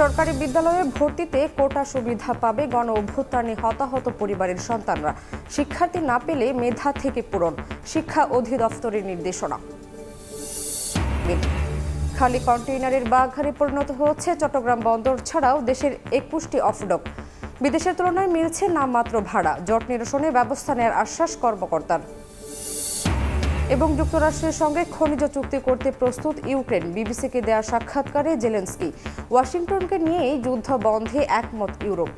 সরকারি বিদ্যালয়ে ভর্তিতে কোটা সুবিধা পাবে গণ অভ্যুত্থানে হতাহত পরিবারের সন্তানরা। শিক্ষার্থী না পেলে মেধা থেকে পূরণ, শিক্ষা অধিদপ্তরের নির্দেশনা। খালি কন্টেইনারের বাঘারে পরিণত হচ্ছে চট্টগ্রাম বন্দর ছাড়াও দেশের 21টি অফডক। বিদেশের তুলনায় মিলছে নামমাত্র ভাড়া, জট নিরসনে ব্যবস্থা নেওয়ার আশ্বাস কর্মকর্তার। এবং যুক্তরাষ্ট্রের সঙ্গে খনিজ চুক্তি করতে প্রস্তুত ইউক্রেন, বিবিসিকে দেয়া সাক্ষাৎকারে জেলেনস্কি। ওয়াশিংটনকে নিয়েই যুদ্ধ বন্ধে একমত ইউরোপ।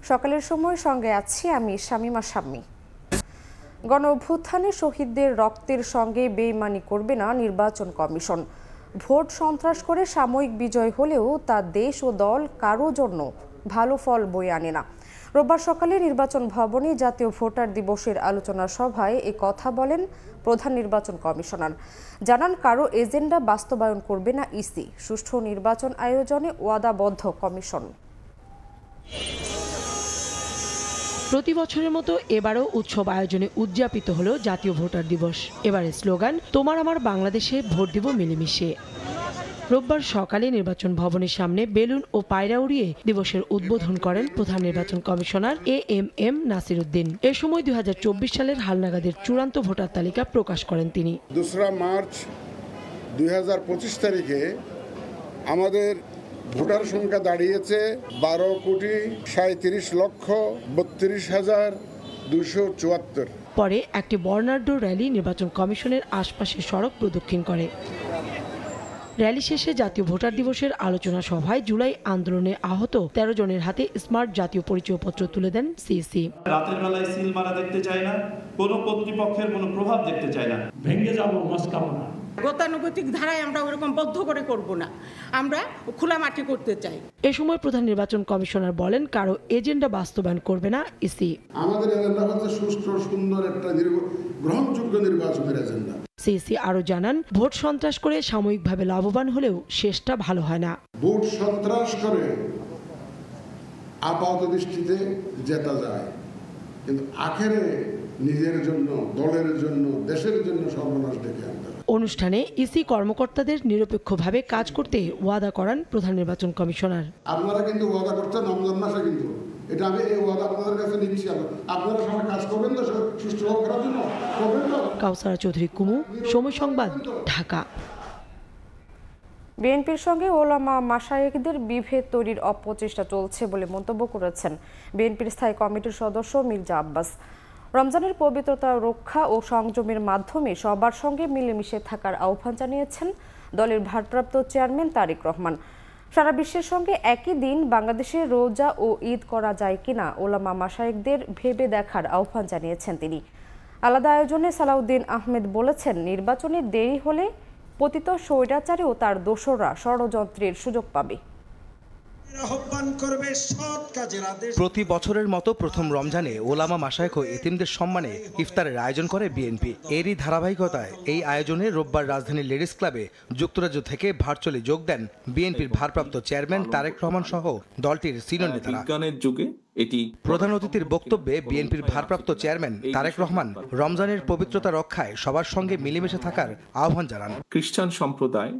সকালের সময় সঙ্গে আছি আমি শামিমা শাম্মী। গণ অভ্যুত্থানে শহীদদের রক্তের সঙ্গে বেইমানি করবে না নির্বাচন কমিশন। ভোট সন্ত্রাস করে সাময়িক বিজয় হলেও তা দেশ ও দল কারো জন্য ভালো ফল বয়ে আনে না। রোববার সকালে নির্বাচন ভবনে জাতীয় ভোটার দিবসের আলোচনা সভায় এ কথা বলেন প্রধান নির্বাচন কমিশনার। জানান, কারো এজেন্ডা বাস্তবায়ন করবে না ইসি। সুষ্ঠু নির্বাচন আয়োজনে ওয়াদাবদ্ধ কমিশন। প্রতি বছরের মতো এবারও উৎসব আয়োজনে উদযাপিত হলো জাতীয় ভোটার দিবস। এবারের স্লোগান তোমার আমার বাংলাদেশে, ভোট দিব মিলেমিশে। রোববার সকালে নির্বাচন ভবনের সামনে বেলুন ও পায়রা উড়িয়ে দিবসের উদ্বোধন করেন প্রধান নির্বাচন কমিশনার এএমএম নাসির উদ্দিন। এ সময় 2024 সালের হালনাগাদের চূড়ান্ত ভোটার তালিকা প্রকাশ করেন তিনি। 2 মার্চ 2025 তারিখে আমাদের ভোটার সংখ্যা দাঁড়িয়েছে 12,37,32,274। পরে একটি বর্ণাঢ্য র্যালি নির্বাচন কমিশনের আশপাশের সড়ক প্রদক্ষিণ করে। র্যালি শেষে জাতীয় ভোটার দিবসের আলোচনা সভায় জুলাই আন্দোলনে আহত 13 জনের হাতে স্মার্ট জাতীয় পরিচয়পত্র তুলে দেন সিইসি। রাতের বেলায় সিল মারা দেখতে চায় না, কোনো কর্তৃপক্ষের কোনো প্রভাব দেখতে চায় না। ভেঙে যাব মস্কাবো না। গতানুগতিক ধারায় আমরা ওরকম বদ্ধ করে করব না, আমরা খোলা মাঠে করতে চাই। এ সময় প্রধান নির্বাচন কমিশনার বলেন, কারো এজেন্ডা বাস্তবায়ন করবে না ইসি। আমাদের এজেন্ডা হচ্ছে সুষ্ঠু, সুন্দর একটা গ্রহণযোগ্য নির্বাচনের এজেন্ডা। সিইসি আরো জানান, ভোট সন্ত্রাস করে সাময়িকভাবে লাভবান হলেও শেষটা ভালো হয় না। ভোট সন্ত্রাস করে আপাত দৃষ্টিতে জেতা যায়, কিন্তু আখেরে নিজের জন্য, দলের জন্য, দেশের জন্য সর্বনাশ ডেকে আনতে হয়। অনুষ্ঠানে ইসি কর্মকর্তাদের নিরপেক্ষভাবে কাজ করতে ওয়াদা করান প্রধান নির্বাচন কমিশনার। আপনারা কিন্তু ওয়াদা করছেন রমজান মাসে, কিন্তু এটা আমি এই ওয়াদা আপনাদের কাছে নিচ্ছি। আপনারা সবাই কাজ করবেন তো সুষ্ঠু করার জন্য, করবেন তো। কাউসারা চৌধুরী কুমু, সময় সংবাদ, ঢাকা। বিএনপির সঙ্গে ওলামা মাশায়েখদের বিভেদ তৈরির অপচেষ্টা চলছে বলে মন্তব্য করেছেন বিএনপির স্থায়ী কমিটির সদস্য মির্জা আব্বাস। রমজানের পবিত্রতা রক্ষা ও সংযমের মাধ্যমে সবার সঙ্গে মিলেমিশে থাকার আহ্বান জানিয়েছেন দলের ভারপ্রাপ্ত চেয়ারম্যান তারেক রহমান। সারা বিশ্বের সঙ্গে একই দিন বাংলাদেশে রোজা ও ঈদ করা যায় কিনা ওলামা মাশায়েখদের ভেবে দেখার আহ্বান জানিয়েছেন তিনি। আলাদা আয়োজনে সালাউদ্দিন আহমেদ বলেছেন, নির্বাচনে দেরি হলে পতিত স্বৈরাচারী ও তার দোসররা ষড়যন্ত্রের সুযোগ পাবে। প্রতি বছরের মতো প্রথম রমজানে ওলামা মাশায়েখ ও এতিমদের সম্মানে ইফতারের আয়োজন করে বিএনপি। এরই ধারাবাহিকতায় এই আয়োজনে রোববার রাজধানীর লেডিস ক্লাবে যুক্তরাজ্য থেকে ভার্চুয়ালি যোগ দেন বিএনপির ভারপ্রাপ্ত চেয়ারম্যান তারেক রহমান সহ দলটির সিনিয়র নেতারা। প্রধান অতিথির বক্তব্যে বিএনপির ভারপ্রাপ্ত চেয়ারম্যান তারেক রহমান রমজানের পবিত্রতা রক্ষায় সবার সঙ্গে মিলেমিশে থাকার আহ্বান জানান। খ্রিস্টান সম্প্রদায়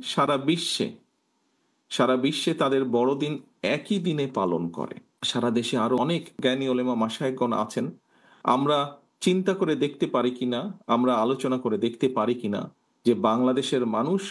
সারা বিশ্বে তাদের বড়দিন একই দিনে পালন করে। সারা দেশে আরো অনেক জ্ঞানী ওলেমা মাশায়েখগণ আছেন। আমরা চিন্তা করে দেখতে পারি কিনা, আমরা আলোচনা করে দেখতে পারি কিনা যে বাংলাদেশের মানুষ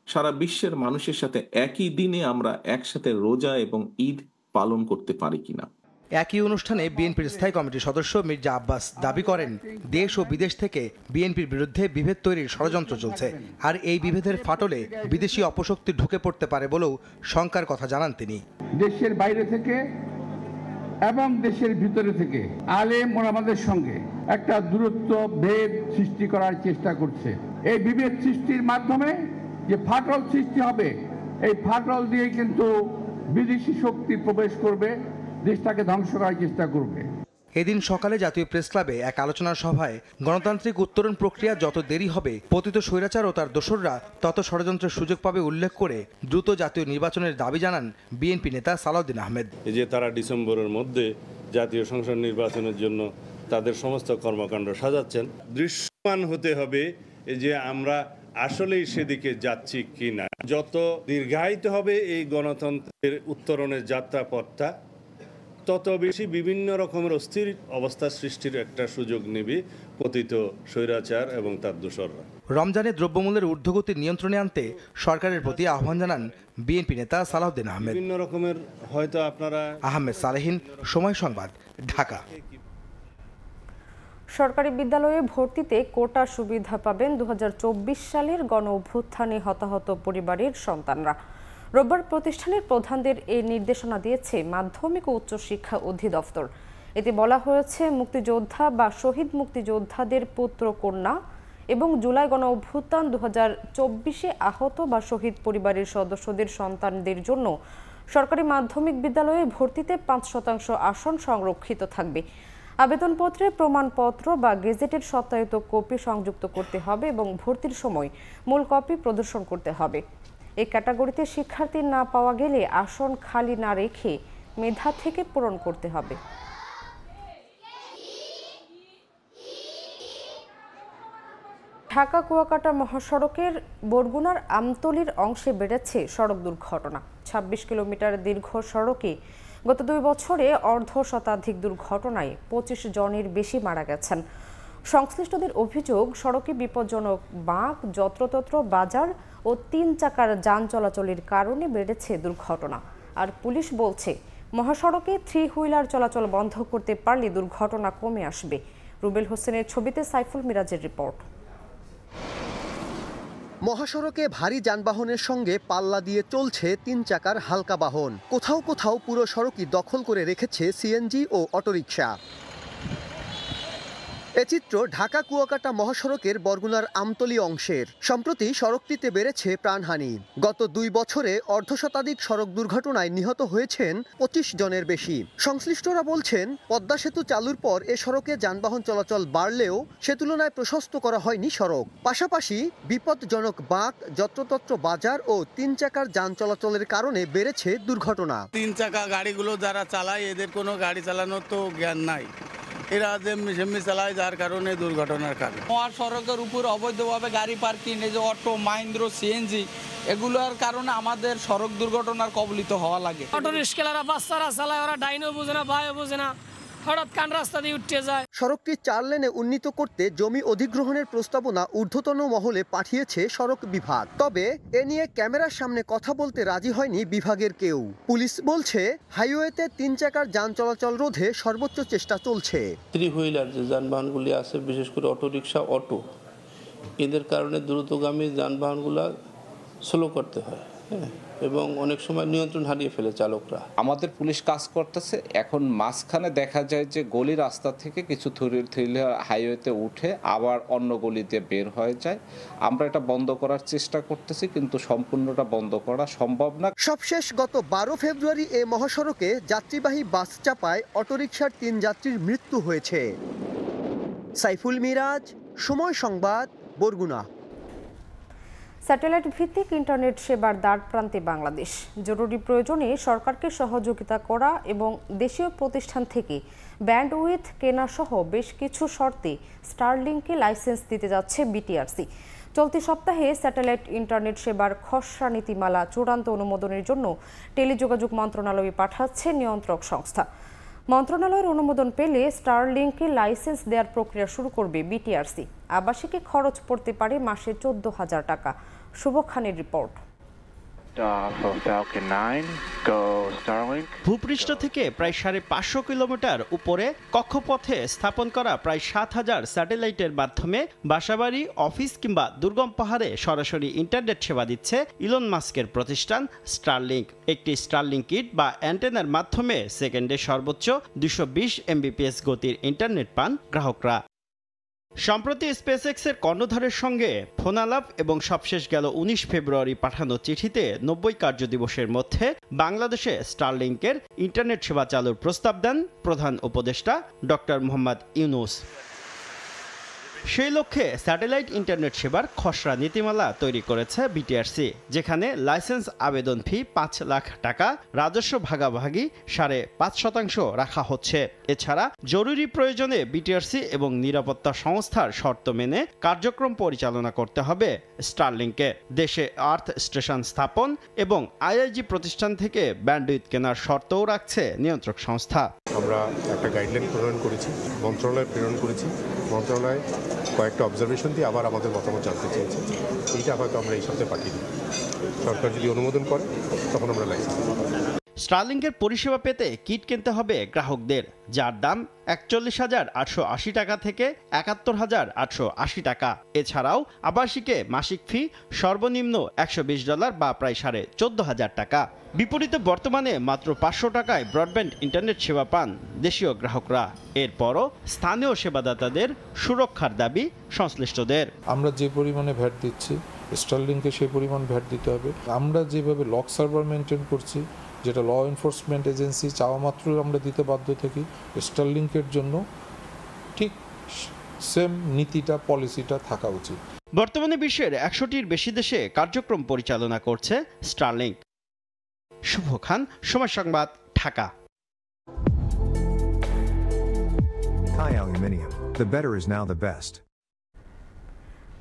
সারা বিশ্বের মানুষের সাথে একই দিনে আমরা একসাথে রোজা এবং ঈদ পালন করতে পারি কিনা। একই অনুষ্ঠানে বিএনপির স্থায়ী কমিটির সদস্য মির্জা আব্বাস দাবি করেন, দেশ ও বিদেশ থেকে বিএনপির বিরুদ্ধে বিভেদ তৈরির ষড়যন্ত্র চলছে, আর এই বিভেদের ফাটলে বিদেশি অপশক্তি ঢুকে পড়তে পারে বলেও শঙ্কার কথা জানান তিনি। দেশের বাইরে থেকে এবং দেশের ভিতরে থেকে আলেম ওলামাদের সঙ্গে একটা দূরত্ব, ভেদ সৃষ্টি করার চেষ্টা করছে। এই বিভেদ সৃষ্টির মাধ্যমে যে ফাটল সৃষ্টি হবে, এই ফাটল দিয়ে কিন্তু বিদেশি শক্তি প্রবেশ করবে, দেশটাকে ধ্বংস করার চেষ্টা করবে। এদিন সকালে জাতীয় প্রেস ক্লাবে এক আলোচনা সভায় গণতান্ত্রিক উত্তরণ প্রক্রিয়া যত দেরি হবে, পতিত স্বৈরাচার ও তার দোসররা তত ষড়যন্ত্রের সুযোগ পাবে উল্লেখ করে দ্রুত জাতীয় নির্বাচনের দাবি জানান বিএনপি নেতা সালাউদ্দিন আহমেদ। এই যে তারা ডিসেম্বরের মধ্যে জাতীয় সংসদ নির্বাচনের জন্য তাদের সমস্ত কর্মকাণ্ড সাজাচ্ছেন। দৃশ্যমান হতে হবে যে আমরা আসলেই সেদিকে যাচ্ছি কিনা। যত দীর্ঘায়িত হবে এই গণতন্ত্রের উত্তরণের যাত্রাপথটা, তত বেশি বিভিন্ন রকমের অস্থির অবস্থা সৃষ্টির একটা সুযোগ নেবে পতিত স্বৈরাচার এবং তার দোসররা। রমজানে দ্রব্যমূল্যের ঊর্ধ্বগতি নিয়ন্ত্রণে আনতে সরকারের প্রতি আহ্বান জানান বিএনপি নেতা সালাউদ্দিন আহমেদ। বিভিন্ন রকমের হয়তো আপনারা আহমেদ সালেহীন, সময় সংবাদ, ঢাকা। সরকারি বিদ্যালয়ে ভর্তিতে কোটা সুবিধা পাবেন 2024 সালের গণ অভ্যুত্থানে হতাহত পরিবারের সন্তানরা। রোববার প্রতিষ্ঠানের প্রধানদের এই নির্দেশনা দিয়েছে মাধ্যমিক ও উচ্চশিক্ষা অধিদপ্তর। এতে বলা হয়েছে, মুক্তিযোদ্ধা বা শহীদ মুক্তিযোদ্ধাদের পুত্র কন্যা এবং জুলাই গণ অভ্যুত্থান 2024-এ আহত বা শহীদ পরিবারের সদস্যদের সন্তানদের জন্য সরকারি মাধ্যমিক বিদ্যালয়ে ভর্তিতে 5% আসন সংরক্ষিত থাকবে। আবেদনপত্রে প্রমাণপত্র বা গেজেটের সত্যায়িত কপি সংযুক্ত করতে হবে এবং ভর্তির সময় মূল কপি প্রদর্শন করতে হবে। এই ক্যাটাগরিতে শিক্ষার্থী না পাওয়া গেলে আসন খালি না রেখে মেধা থেকে পূরণ করতে হবে। ঢাকা কুয়াকাটা মহাসড়কের বরগুনার আমতলীর অংশে বেড়েছে সড়ক দুর্ঘটনা। 26 কিলোমিটার দীর্ঘ সড়কে গত 2 বছরে অর্ধশতাধিক দুর্ঘটনায় 25 জনের বেশি মারা গেছেন। সংশ্লিষ্টদের অভিযোগ, সড়কে বিপজ্জনক বাঁক, যত্রতত্র বাজার ও 3 চাকার যান চলাচলের কারণে বেড়েছে দুর্ঘটনা। আর পুলিশ বলছে, মহাসড়কে 3 হুইলার চলাচল বন্ধ করতে পারলে দুর্ঘটনা কমে আসবে। রুবেল হোসেনের ছবিতে সাইফুল মিরাজের রিপোর্ট। মহাসড়কে ভারী যানবাহনের সঙ্গে পাল্লা দিয়ে চলছে 3 চাকার হালকা বাহন। কোথাও কোথাও পুরো সড়কই দখল করে রেখেছে সিএনজি ও অটোরিকশা। এ চিত্র ঢাকা কুয়াকাটা মহাসড়কের বরগুনার আমতলী অংশের। সম্প্রতি সড়কটিতে বেড়েছে প্রাণহানি। গত 2 বছরে অর্ধশতাধিক সড়ক দুর্ঘটনায় নিহত হয়েছেন 25 জনের বেশি। সংশ্লিষ্টরা বলছেন, পদ্মা সেতু চালুর পর এ সড়কে যানবাহন চলাচল বাড়লেও সে তুলনায় প্রশস্ত করা হয়নি সড়ক। পাশাপাশি বিপজ্জনক বাঁক, যত্রতত্র বাজার ও 3 চাকার যান চলাচলের কারণে বেড়েছে দুর্ঘটনা। 3 চাকা গাড়িগুলো যারা চালায় এদের কোনো গাড়ি চালানোর তো জ্ঞান নাই, এরা যেমনি চালায়, যার কারণে দুর্ঘটনার কারণ। মহাসড়কের উপর অবৈধভাবে গাড়ি পার্কিং, এই যে অটো, মাহিন্দ্র, সিএনজি, এগুলোর কারণে আমাদের সড়ক দুর্ঘটনার কবলিত হওয়া লাগে। অটো রিস্কালারা বাচ্চারা চালায়, ওরা ডাইনও বোঝে না, বায়ও বোঝে না, হঠাৎ কান রাস্তা দিয়ে উঠে যায়। সড়কটি 4 লেনে উন্নীত করতে জমি অধিগ্রহণের প্রস্তাবনা ঊর্ধ্বতন মহলে পাঠিয়েছে সড়ক বিভাগ। তবে এ নিয়ে ক্যামেরার সামনে কথা বলতে রাজি হয়নি বিভাগের কেউ। পুলিশ বলছে, হাইওয়েতে 3 চাকার যান চলাচল রোধে সর্বোচ্চ চেষ্টা চলছে। 3 হুইলার যে যানবাহনগুলি আছে, বিশেষ করে অটোরিকশা, অটো, এদের কারণে দ্রুতগামী যানবাহনগুলো স্লো করতে হয় এবং অনেক সময় নিয়ন্ত্রণ হারিয়ে ফেলে চালকরা। আমাদের পুলিশ কাজ করতেছে। এখন মাঝখানে দেখা যায় যে গলি রাস্তা থেকে কিছু থ্রিলার হাইওয়েতে উঠে আবার অন্য গলি দিয়ে বের হয়ে যায়। আমরা এটা বন্ধ করার চেষ্টা করতেছি, কিন্তু সম্পূর্ণটা বন্ধ করা সম্ভব না। সবশেষ গত 12 ফেব্রুয়ারি এ মহাসড়কে যাত্রীবাহী বাস চাপায় অটোরিকশার 3 যাত্রীর মৃত্যু হয়েছে। সাইফুল মিরাজ, সময় সংবাদ, বরগুনা। স্যাটেলাইট ভিত্তিক ইন্টারনেট সেবার দ্বারপ্রান্তে বাংলাদেশ। জরুরি প্রয়োজনে সরকারকে সহযোগিতা করা এবং দেশীয় প্রতিষ্ঠান থেকে ব্যান্ডউইথ কেনা সহ বেশ কিছু শর্তে স্টারলিংকে লাইসেন্স দিতে যাচ্ছে বিটিআরসি। চলতি সপ্তাহে স্যাটেলাইট ইন্টারনেট সেবার খসড়া নীতিমালা চূড়ান্ত অনুমোদনের জন্য টেলিযোগাযোগ মন্ত্রণালয়ে পাঠাচ্ছে নিয়ন্ত্রক সংস্থা। মন্ত্রণালয়ের অনুমোদন পেলে স্টারলিংকে লাইসেন্স দেওয়ার প্রক্রিয়া শুরু করবে বিটিআরসি। আবাসিকে খরচ পড়তে পারে মাসে 14,000 টাকা। শুভ খানের রিপোর্ট। ভূপৃষ্ঠ থেকে প্রায় 550 কিলোমিটার উপরে কক্ষপথে স্থাপন করা প্রায় 7,000 স্যাটেলাইটের মাধ্যমে বাসাবাড়ি, অফিস কিংবা দুর্গম পাহাড়ে সরাসরি ইন্টারনেট সেবা দিচ্ছে ইলন মাস্কের প্রতিষ্ঠান স্টারলিংক। একটি স্টারলিংক কিট বা অ্যান্টেনার মাধ্যমে সেকেন্ডে সর্বোচ্চ 220 Mbps গতির ইন্টারনেট পান গ্রাহকরা। সম্প্রতি স্পেসএক্সের কর্ণধারের সঙ্গে ফোনালাপ এবং সবশেষ গেল 19 ফেব্রুয়ারি পাঠানো চিঠিতে 90 কার্যদিবসের মধ্যে বাংলাদেশে স্টারলিংকের ইন্টারনেট সেবা চালুর প্রস্তাব দেন প্রধান উপদেষ্টা ডক্টর মোহাম্মদ ইউনূস। সেই লক্ষ্যে স্যাটেলাইট ইন্টারনেট সেবার খসড়া নীতিমালা তৈরি করেছে বিটিআরসি, যেখানে লাইসেন্স আবেদন ফি ৫ লাখ টাকা, রাজস্ব ভাগাভাগি ৫.৫% রাখা হচ্ছে। এছাড়া জরুরি প্রয়োজনে বিটিআরসি এবং নিরাপত্তা সংস্থার শর্ত মেনে কার্যক্রম পরিচালনা করতে হবে স্টারলিংকে। দেশে আর্থ স্টেশন স্থাপন এবং আইআইজি প্রতিষ্ঠান থেকে ব্যান্ডউইথ কেনার শর্তও রাখছে নিয়ন্ত্রক সংস্থা। আমরা একটা গাইডলাইন প্রণয়ন করেছি, মন্ত্রণালয়ে প্রেরণ করেছি। মন্ত্রণালয় কয়েকটা অবজারভেশন দিয়ে আবার আমাদের মতামত জানতে চেয়েছে। এইটা হয়তো আমরা এই সপ্তাহে পাঠিয়ে দিই। সরকার যদি অনুমোদন করে তখন আমরা লাইসেন্স দেব। স্টারলিংকের পরিষেবা পেতে কিট কিনতে হবে গ্রাহকদের, যার দাম ৪১,৮৮০ টাকা থেকে ৭১,৮৮০ টাকা। এছাড়াও আবাসিকে মাসিক ফি সর্বনিম্ন $১২০ বা প্রায় ১৪,৫০০ টাকা। বিপরীতে বর্তমানে মাত্র ৫০০ টাকায় ব্রডব্যান্ড ইন্টারনেট সেবা পান দেশীয় গ্রাহকরা। এরপরও স্থানীয় সেবাদাতাদের সুরক্ষার দাবি সংশ্লিষ্টদের। আমরা যে পরিমাণে ভ্যাট দিচ্ছি, স্টারলিংকে সেই পরিমাণ ভ্যাট দিতে হবে। আমরা যেভাবে লক সার্ভার মেনটেন করছি, যেটা ল এনফোর্সমেন্ট এজেন্সি চাওয়া মাত্র আমরা দিতে বাধ্য থাকি, স্টারলিংকের জন্য ঠিক সেম নীতিটা, পলিসিটা থাকা উচিত। বর্তমানে বিশ্বের ১০০টির বেশি দেশে কার্যক্রম পরিচালনা করছে স্টারলিংক। শুভ খান, সময় সংবাদ, Dhaka. Thai Aluminium. The better is now the best.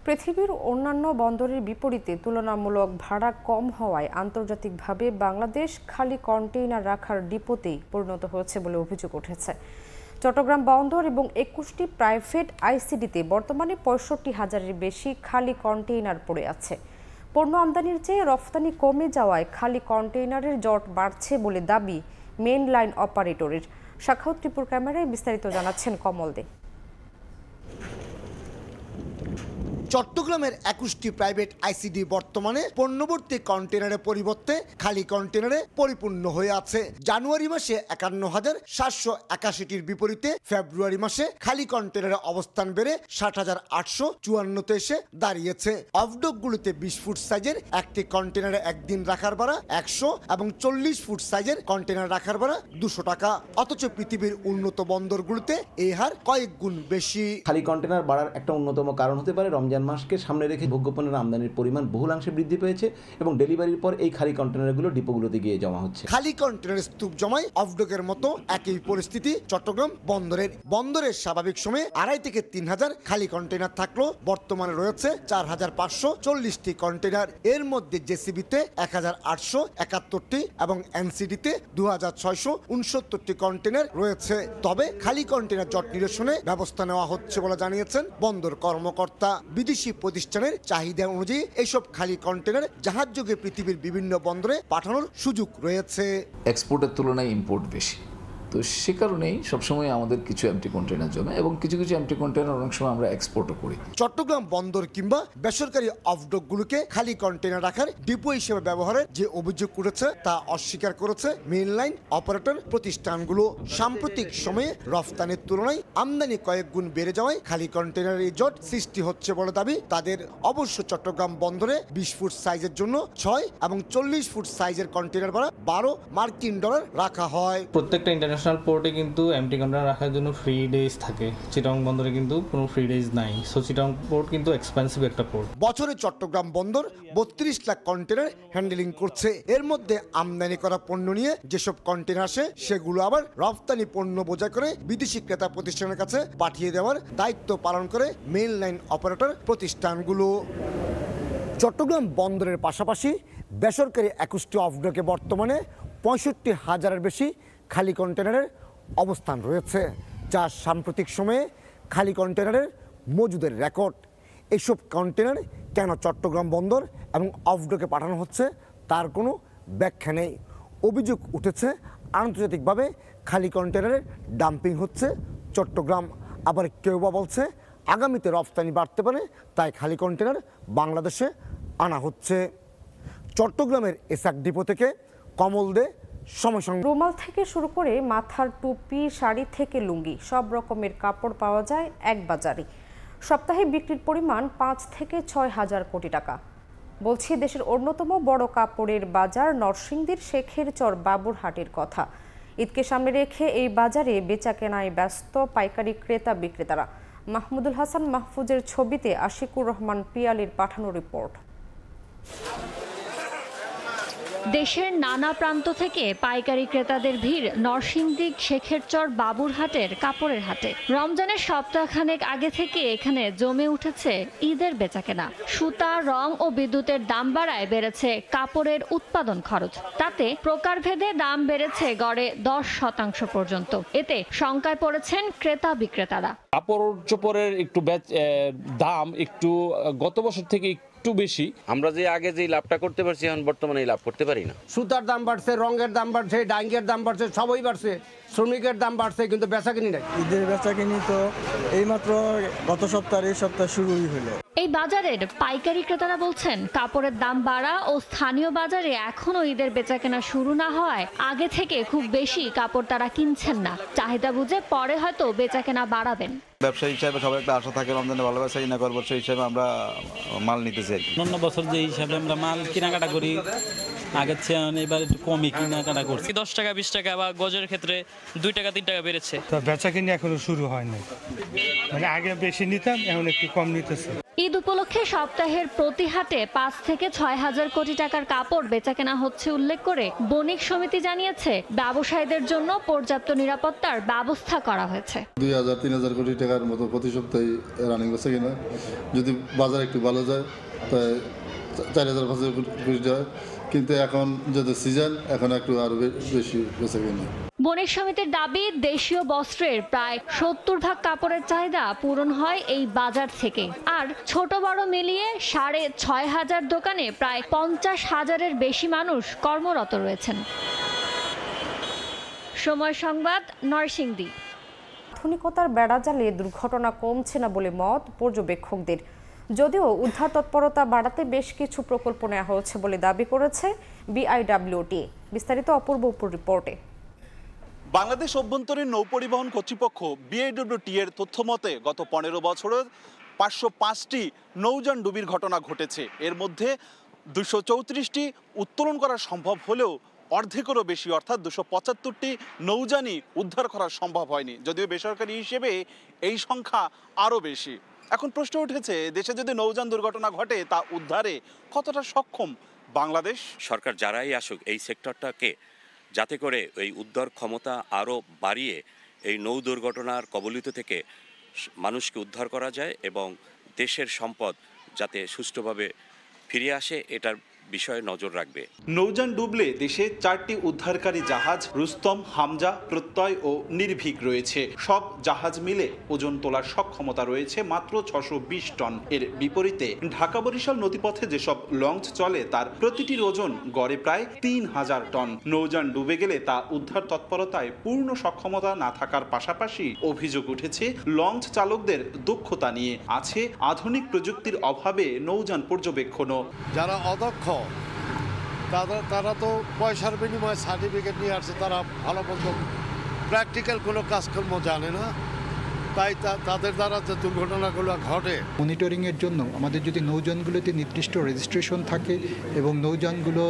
পৃথিবীর অন্যান্য বন্দরের বিপরীতে তুলনামূলক ভাড়া কম হওয়ায় আন্তর্জাতিকভাবে বাংলাদেশ খালি কন্টেইনার রাখার ডিপোতেই পরিণত হয়েছে বলে অভিযোগ উঠেছে। চট্টগ্রাম বন্দর এবং ২১টি প্রাইভেট আইসিডিতে বর্তমানে ৬৫,০০০-এর বেশি খালি কন্টেইনার পড়ে আছে। পণ্য আমদানির চেয়ে রফতানি কমে যাওয়ায় খালি কন্টেইনারের জট বাড়ছে বলে দাবি মেইন লাইন অপারেটরের। সাখাওয়াত ত্রিপুর ক্যামেরায় বিস্তারিত জানাচ্ছেন কমল দে। চট্টগ্রামের ২১টি প্রাইভেট আইসিডি বর্তমানে পণ্যভর্তি কন্টেনারের পরিবর্তে খালি কন্টেনারে পরিপূর্ণ হয়ে আছে। জানুয়ারি মাসে ৫১,৭৮১টির বিপরীতে ফেব্রুয়ারি মাসে খালি কন্টেনারের অবস্থান বেড়ে ৬০,৮৫৪তে এসে দাঁড়িয়েছে। অফডকগুলোতে ২০ ফুট সাইজের একটি কন্টেনারে একদিন রাখার ভাড়া ১০০ এবং ৪০ ফুট সাইজের কন্টেনার রাখার ভাড়া ২০০ টাকা। অথচ পৃথিবীর উন্নত বন্দরগুলোতে এই হার কয়েক গুণ বেশি। খালি কন্টেনার বাড়ার একটা অন্যতম কারণ হতে পারে রমজান মাসকে সামনে রেখে ভোগ্যপণ্যের আমদানির পরিমাণ বহুলাংশে বৃদ্ধি পেয়েছে এবং ডেলিভারির পর এই খালি কন্টেনারগুলো ডিপোগুলোতে গিয়ে জমা হচ্ছে। খালি কন্টেনার স্তূপ জমায় অফডকের মতো একই পরিস্থিতি চট্টগ্রাম বন্দরের স্বাভাবিক সময়ে ২,৫০০ থেকে ৩,০০০ খালি কন্টেনার থাকলেও বর্তমানে রয়েছে ৪,৫৪০টি কন্টেনার। এর মধ্যে জেসিবিতে ১,৮৭১টি এবং এনসিডিতে ২,৬৬৯টি কন্টেনার রয়েছে। তবে খালি কন্টেনার জট নিরসনে ব্যবস্থা নেওয়া হচ্ছে বলে জানিয়েছেন বন্দর কর্মকর্তা। বিদেশি প্রতিষ্ঠানের চাহিদা অনুযায়ী এইসব খালি কন্টেনার জাহাজযোগে পৃথিবীর বিভিন্ন বন্দরে পাঠানোর সুযোগ রয়েছে। এক্সপোর্টের তুলনায় ইম্পোর্ট বেশি, তো সে কারণেই সবসময় আমাদের কিছু এমটি কন্টেনার জমে এবং কিছু কিছু এমটি কন্টেনার অনেক সময় আমরা এক্সপোর্টও করি। চট্টগ্রাম বন্দর কিংবা বেসরকারি অফডকগুলোকে খালি কন্টেনার রাখার ডিপো হিসেবে ব্যবহারের যে অভিযোগ উঠেছে তা অস্বীকার করেছে মেইন লাইন অপারেটর প্রতিষ্ঠানগুলো। সাম্প্রতিক সময়ে রফতানির তুলনায় আমদানি কয়েক গুণ বেড়ে যাওয়ায় খালি কন্টেনারের এই জট সৃষ্টি হচ্ছে বলে দাবি তাদের। অবশ্য চট্টগ্রাম বন্দরে ২০ ফুট সাইজের জন্য ৬ এবং ৪০ ফুট সাইজের কন্টেনার ভাড়া $১২ রাখা হয়। প্রত্যেকটা ন্যাশনাল পোর্টে কিন্তু এমটি কন্টেনার রাখার জন্য ফ্রি ডেজ থাকে। চিটাগং বন্দরে কিন্তু কোনো ফ্রি ডেজ নাই। সো চিটাগং পোর্ট কিন্তু এক্সপেন্সিভ একটা পোর্ট। বছরে চট্টগ্রাম বন্দর ৩২ লাখ কন্টেনার হ্যান্ডেলিং করছে। এর মধ্যে আমদানি করা পণ্য নিয়ে যেসব কন্টেনার আসে সেগুলো আবার রফতানি পণ্য বোঝাই করে বিদেশি ক্রেতা প্রতিষ্ঠানের কাছে পাঠিয়ে দেওয়ার দায়িত্ব পালন করে মেইন লাইন অপারেটর প্রতিষ্ঠানগুলো। চট্টগ্রাম বন্দরের পাশাপাশি বেসরকারি ২১টি অফডকে বর্তমানে ৬৫,০০০-এর বেশি খালি কন্টেনারের অবস্থান রয়েছে, যা সাম্প্রতিক সময়ে খালি কন্টেনারের মজুদের রেকর্ড। এসব কন্টেনার কেন চট্টগ্রাম বন্দর এবং অফডকে পাঠানো হচ্ছে তার কোনো ব্যাখ্যা নেই। অভিযোগ উঠেছে আন্তর্জাতিকভাবে খালি কন্টেনারের ডাম্পিং হচ্ছে চট্টগ্রাম। আবার কেউ বা বলছে আগামীতে রফতানি বাড়তে পারে, তাই খালি কন্টেনার বাংলাদেশে আনা হচ্ছে। চট্টগ্রামের এসআক ডিপো থেকে কমল দে, সময় সংবাদ। রুমাল থেকে শুরু করে মাথার টুপি, শাড়ি থেকে লুঙ্গি সব রকমের কাপড় পাওয়া যায় এক বাজারে। সপ্তাহে বিক্রির পরিমাণ ৫ থেকে ৬ হাজার কোটি টাকা। বলছি দেশের অন্যতম বড় কাপড়ের বাজার নরসিংদীর শেখেরচর বাবুরহাটের কথা। ঈদকে সামনে রেখে এই বাজারে বেচা কেনায় ব্যস্ত পাইকারি ক্রেতা বিক্রেতারা। মাহমুদুল হাসান মাহফুজের ছবিতে আশিকুর রহমান পিয়ালির পাঠানো রিপোর্ট। দেশের নানা প্রান্ত থেকে পাইকারি ক্রেতাদের ভিড় নরসিংদী শেখেরচর বাবুরহাটের কাপড়ের হাটে। রমজানের সপ্তাহখানেক আগে থেকে এখানে জমে উঠেছে ঈদের বেচাকেনা। সুতা, রং ও বিদ্যুতের দাম বাড়ায় বেড়েছে কাপড়ের উৎপাদন খরচ। তাতে প্রকারভেদে দাম বেড়েছে গড়ে 10% পর্যন্ত। এতে শঙ্কায় পড়েছেন ক্রেতা বিক্রেতারা। কাপড় চোপড়ের একটু দাম একটু গত বছর থেকে একটু বেশি। আমরা যে আগে যে লাভটা করতে পারছি এখন বর্তমানে লাভ করতে পারি না। সুতার দাম বাড়ছে, রঙের দাম বাড়ছে, ডাইঙ্গের দাম বাড়ছে, সবই বাড়ছে। শ্রমিকের দাম বাড়ছে, কিন্তু বেচাকিনি নাই। ঈদের বেচাকিনি তো এইমাত্র গত সপ্তাহে এই সপ্তাহ শুরুই হলো। এই বাজারের পাইকারি ক্রেতারা বলছেন কাপড়ের দাম বাড়া ও স্থানীয় বাজারে এখনো ঈদের বেচাকেনা শুরু না হওয়ায় আগে থেকে খুব বেশি কাপড় তারা কিনছেন না। চাহিদা বুঝে পরে হয়তো বেচাকেনা বাড়াবেন। ব্যবসায়ী হিসাবে সবার একটা আশা থাকে রমজানে ভালো ব্যবসা কিনা করবো, সেই হিসাবে আমরা মাল নিতেছি। অন্য বছর যে হিসাবে আমরা মাল কেনাকাটা করি আগের চেয়ে এবার একটু কমই কেনাকাটা করছি। 10 টাকা 20 টাকা বা গজের ক্ষেত্রে 2 টাকা 3 টাকা বেড়েছে। তো বেচাকেনা এখনো শুরু হয় না, মানে আগে বেশি নিতাম এখন একটু কম নিতেছে। ঈদ উপলক্ষে সপ্তাহের প্রতি হাটে 5 থেকে 6 হাজার কোটি টাকার কাপড় বেচাকেনা হচ্ছে উল্লেখ করে বণিক সমিতি জানিয়েছে ব্যবসায়ীদের জন্য পর্যাপ্ত নিরাপত্তার ব্যবস্থা করা হয়েছে। 2000-3000 কোটি টাকার মতো প্রতি সপ্তাহে রানিং বেচাকেনা, যদি বাজার একটু ভালো যায় তাই 4000-5000 কোটি টাকা, কিন্তু এখন যদি সিজন এখন একটু আরো বেশি বেচাকেনা। বণিক সমিতির দাবি দেশীয় বস্ত্রের প্রায় 70% কাপড়ের চাহিদা পূরণ হয় এই বাজার থেকে। আর ছোট বড় মিলিয়ে 6500 দোকানে প্রায় 50,000-এর বেশি মানুষ কর্মরত রয়েছেন। সময় সংবাদ, নরসিংদী। আধুনিকতার বেড়াজালে দুর্ঘটনা কমছে না বলে মত পর্যবেক্ষকদের। যদিও উদ্ধার তৎপরতা বাড়াতে বেশ কিছু প্রকল্প নেওয়া হয়েছে বলে দাবি করেছে বিআইডব্লিউটি। বিস্তারিত অপূর্বপুর রিপোর্টে। বাংলাদেশ অভ্যন্তরীণ নৌপরিবহন কর্তৃপক্ষ বিআইডব্লিউটি এর তথ্য মতে গত 15 বছরে 505টি নৌযান ডুবির ঘটনা ঘটেছে। এর মধ্যে 234টি উত্তোলন করা সম্ভব হলেও অর্ধেকেরও বেশি অর্থাৎ 275টি নৌযানই উদ্ধার করা সম্ভব হয়নি। যদিও বেসরকারি হিসেবে এই সংখ্যা আরও বেশি। এখন প্রশ্ন উঠেছে, দেশে যদি নৌযান দুর্ঘটনা ঘটে তা উদ্ধারে কতটা সক্ষম বাংলাদেশ? সরকার যারাই আসুক এই সেক্টরটাকে যাতে করে এই উদ্ধার ক্ষমতা আরও বাড়িয়ে এই নৌ দুর্ঘটনার কবলিত থেকে মানুষকে উদ্ধার করা যায় এবং দেশের সম্পদ যাতে সুষ্ঠুভাবে ফিরে আসে এটার বিষয়ে নজর রাখবে। নৌযান ডুবলে দেশে 4টি উদ্ধারকারী জাহাজ রুস্তম, হামজা, প্রত্যয় ও নির্ভীক রয়েছে। সব জাহাজ মিলে ওজন তোলার সক্ষমতা রয়েছে মাত্র 620 টন। এর বিপরীতে ঢাকা বরিশাল নদীপথে যেসব লঞ্চ চলে তার প্রতিটির ওজন গড়ে প্রায় 3000 টন। নৌযান ডুবে গেলে তা উদ্ধার তৎপরতায় পূর্ণ সক্ষমতা না থাকার পাশাপাশি অভিযোগ উঠেছে লঞ্চ চালকদের দক্ষতা নিয়ে। আছে আধুনিক প্রযুক্তির অভাবে নৌযান পর্যবেক্ষণও। যারা অদক্ষ তারা তো পয়সার বিনিময়ে সার্টিফিকেট নিয়ে আসছে, তারা ভালো মন্দ প্র্যাকটিক্যাল কোনো কাজকর্ম জানে না, তাই তাদের দ্বারা যে দুর্ঘটনাগুলো ঘটে। মনিটরিংয়ের জন্য আমাদের যদি নৌযানগুলোতে নির্দিষ্ট রেজিস্ট্রেশন থাকে এবং নৌযানগুলো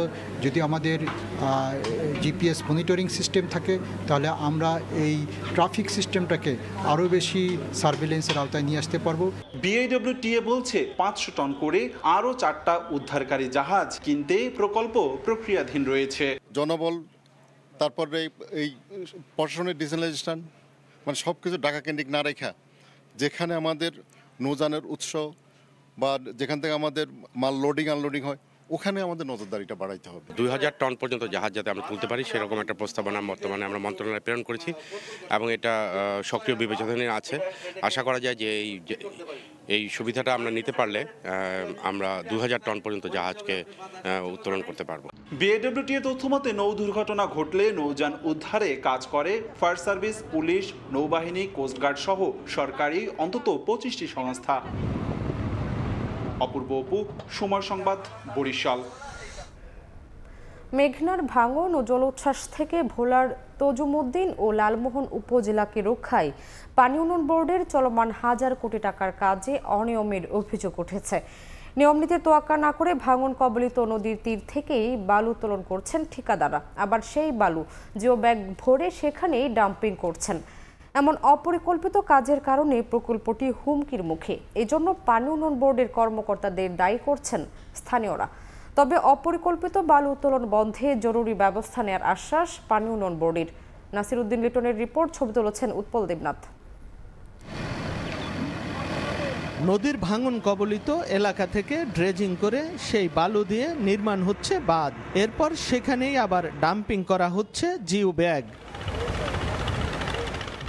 যদি আমাদের জিপিএস মনিটরিং সিস্টেম থাকে, তাহলে আমরা এই ট্রাফিক সিস্টেমটাকে আরও বেশি সার্ভেলেন্সের আওতায় নিয়ে আসতে পারবো। বিআইডব্লিউটিএ বলছে 500 টন করে আরও 4টা উদ্ধারকারী জাহাজ কিনতে প্রকল্প প্রক্রিয়াধীন রয়েছে। জনবল, তারপরে এই প্রশাসনের ডিসেন্ট্রালাইজেশন, মানে সব কিছু ঢাকা কেন্দ্রিক না রেখা যেখানে আমাদের নৌযানের উৎস বা যেখান থেকে আমাদের মাল লোডিং আনলোডিং হয় ওখানে আমাদের নজরদারিটা বাড়াইতে হবে। 2000 টন পর্যন্ত জাহাজ যাতে আমরা তুলতে পারি সেরকম একটা প্রস্তাবনা বর্তমানে আমরা মন্ত্রণালয়ে প্রেরণ করেছি এবং এটা সক্রিয় বিবেচনায় আছে। আশা করা যায় যে এই সুবিধাটা আমরা নিতে পারলে আমরা 2000 টন পর্যন্ত জাহাজকে উত্তোলন করতে পারবো। বিআইডব্লিউটি এর তথ্য মতে নৌ দুর্ঘটনা ঘটলে নৌযান উদ্ধারে কাজ করে ফায়ার সার্ভিস, পুলিশ, নৌবাহিনী, কোস্টগার্ড সহ সরকারি অন্তত 25টি সংস্থা। অপূর্ব অপু, সময় সংবাদ, বরিশাল। মেঘনার ভাঙন ও জলোচ্ছ্বাস থেকে ভোলার তজুমউদ্দিন ও লালমোহন উপজেলাকে রক্ষায় পানি উন্নয়ন বোর্ডের চলমান 1000 কোটি টাকার কাজে অনিয়মের অভিযোগ উঠেছে। নিয়ম নীতি তোয়াক্কা না করে ভাঙন কবলিত নদীর তীর থেকেই বালু উত্তোলন করছেন ঠিকাদাররা, আবার সেই বালু জিও ব্যাগ ভরে সেখানেই ডাম্পিং করছেন। এমন অপরিকল্পিত কাজের কারণে প্রকল্পটি হুমকির মুখে। এজন্য পানি উন্নয়ন বোর্ডের কর্মকর্তাদের দায়ী করছেন স্থানীয়রা। তবে অপরিকল্পিত বালু উত্তোলন বন্ধে জরুরি ব্যবস্থা নেওয়ার আশ্বাস পানি উন্নয়ন বোর্ডের। নাসির উদ্দিন লিটনের রিপোর্ট, ছবি তুলেছেন উৎপল দেবনাথ। নদীর ভাঙন কবলিত এলাকা থেকে ড্রেজিং করে সেই বালু দিয়ে নির্মাণ হচ্ছে বাঁধ। এরপর সেখানেই আবার ডাম্পিং করা হচ্ছে জিও ব্যাগ।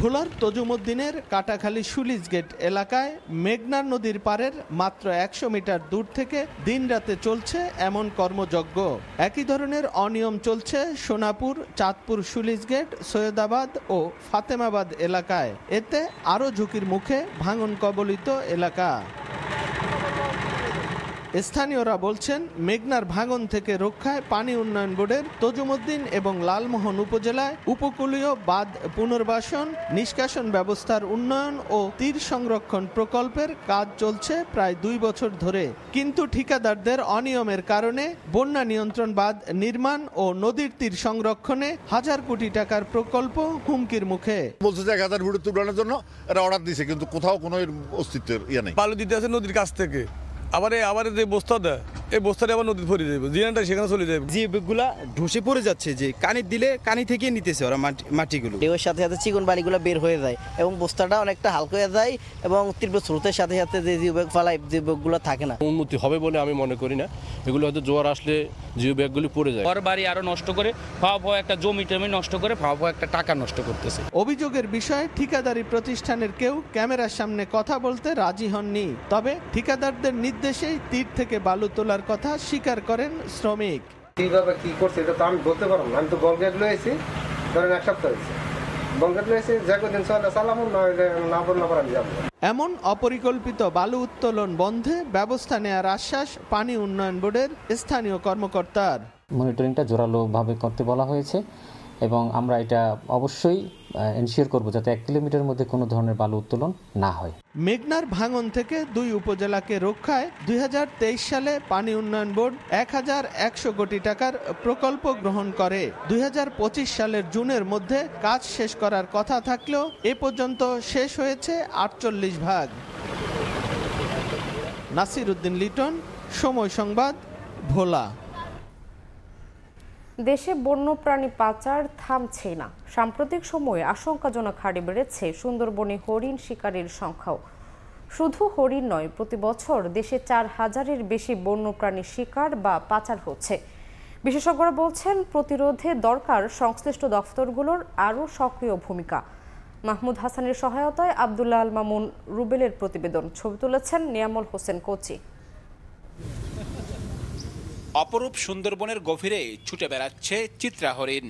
ভোলার তজুমুদ্দিনের কাটাখালী সুলিশ গেট এলাকায় মেঘনা নদীর পাড়ের মাত্র 100 মিটার দূর থেকে দিনরাতে চলছে এমন কর্মযজ্ঞ। একই ধরনের অনিয়ম চলছে সোনাপুর, চাঁদপুর সুলিশ গেট, সৈয়দাবাদ ও ফাতেমাবাদ এলাকায়। এতে আরও ঝুঁকির মুখে ভাঙন কবলিত এলাকা। স্থানীয়রা বলছেন, মেঘনার ভাঙন থেকে রক্ষায় পানি উন্নয়ন বোর্ডের তজুমুদ্দিন এবং লালমোহন উপজেলায় উপকূলীয় বাঁধ পুনর্বাসন, নিষ্কাশন ব্যবস্থার উন্নয়ন ও তীর সংরক্ষণ প্রকল্পের কাজ চলছে প্রায় 2 বছর ধরে। কিন্তু ঠিকাদারদের অনিয়মের কারণে বন্যা নিয়ন্ত্রণ বাঁধ নির্মাণ ও নদীর তীর সংরক্ষণে হাজার কোটি টাকার প্রকল্প হুমকির মুখে। বলছে যে 1000 ফুট তুলনের জন্য এরা অর্ডার দিয়েছে, কিন্তু কোথাও কোনো অস্তিত্বের ইয়ে নেই। বালু দিতে আছে নদীর কাছ থেকে, আবার যে বস্তা দেয় এই বস্তাটা আবার নদীতে পড়ে যাবে, জিনাটা সেখানে চলে যাবে। যে বেগগুলা ধসে পড়ে যাচ্ছে, যে কানি দিলে কানি থেকে নিতেছে ওরা মাটিগুলো। ঢেউয়ের সাথে সাথে চিকন বালিগুলো বের হয়ে যায় এবং বস্তাটা অনেকটা হালকা হয়ে যায় এবং তীব্র স্রোতের সাথে সাথে যে জিও ব্যাগ ফালায় যে ব্যাগগুলো থাকে না। উন্নতি হবে বলে আমি মনে করি না। এগুলো হয়তো জোয়ার আসলে জিও ব্যাগগুলি পড়ে যায়। ঘর বাড়ি আরো নষ্ট করে, ফাওয়া একটা জমি টমি নষ্ট করে, ফাওয়া একটা টাকা নষ্ট করতেছে। অভিযোগের বিষয়ে ঠিকাদারি প্রতিষ্ঠানের কেউ ক্যামেরার সামনে কথা বলতে রাজি হননি। তবে ঠিকাদারদের নির্দেশেই তীর থেকে বালু তোলার কথা স্বীকার করেন শ্রমিক। কিভাবে কি করছে এটা তো আমি বলতে পারবো না। আমি তো বলগেট লয়েছি, ধরেন 1 সপ্তাহ হয়েছে বলগেট লয়েছি, যে কদিন চালামো না আমি যাবো। এমন অপরিকল্পিত বালু উত্তোলন বন্ধে ব্যবস্থা নেওয়ার আশ্বাস পানি উন্নয়ন বোর্ডের স্থানীয় কর্মকর্তার। মনিটরিংটা জোরালোভাবে করতে বলা হয়েছে এবং আমরা এটা অবশ্যই এনশিওর করব যাতে 1 কিলোমিটারের মধ্যে কোনো ধরনের বালু উত্তোলন না হয়। মেঘনার ভাঙন থেকে 2 উপজেলাকে রক্ষায় 2023 সালে পানি উন্নয়ন বোর্ড 1100 কোটি টাকার প্রকল্প গ্রহণ করে। 2025 সালের জুনের মধ্যে কাজ শেষ করার কথা থাকলেও এ পর্যন্ত শেষ হয়েছে 48 ভাগ। নাসির উদ্দিন লিটন, সময় সংবাদ, ভোলা। দেশে বন্যপ্রাণী পাচার থামছে না। সাম্প্রতিক সময়ে আশঙ্কাজনক হারে বেড়েছে সুন্দরবনে হরিণ শিকারের সংখ্যাও। শুধু হরিণ নয়, প্রতি বছর দেশে 4000-এর বেশি বন্যপ্রাণী শিকার বা পাচার হচ্ছে। বিশেষজ্ঞরা বলছেন, প্রতিরোধে দরকার সংশ্লিষ্ট দফতরগুলোর আরও সক্রিয় ভূমিকা। মাহমুদ হাসানের সহায়তায় আব্দুল্লাহ আল মামুন রুবেলের প্রতিবেদন, ছবি তুলেছেন নিয়ামল হোসেন কোচি। অপরূপ সুন্দরবনের গভীরে ছুটে বেড়াচ্ছে চিত্রা হরিণ।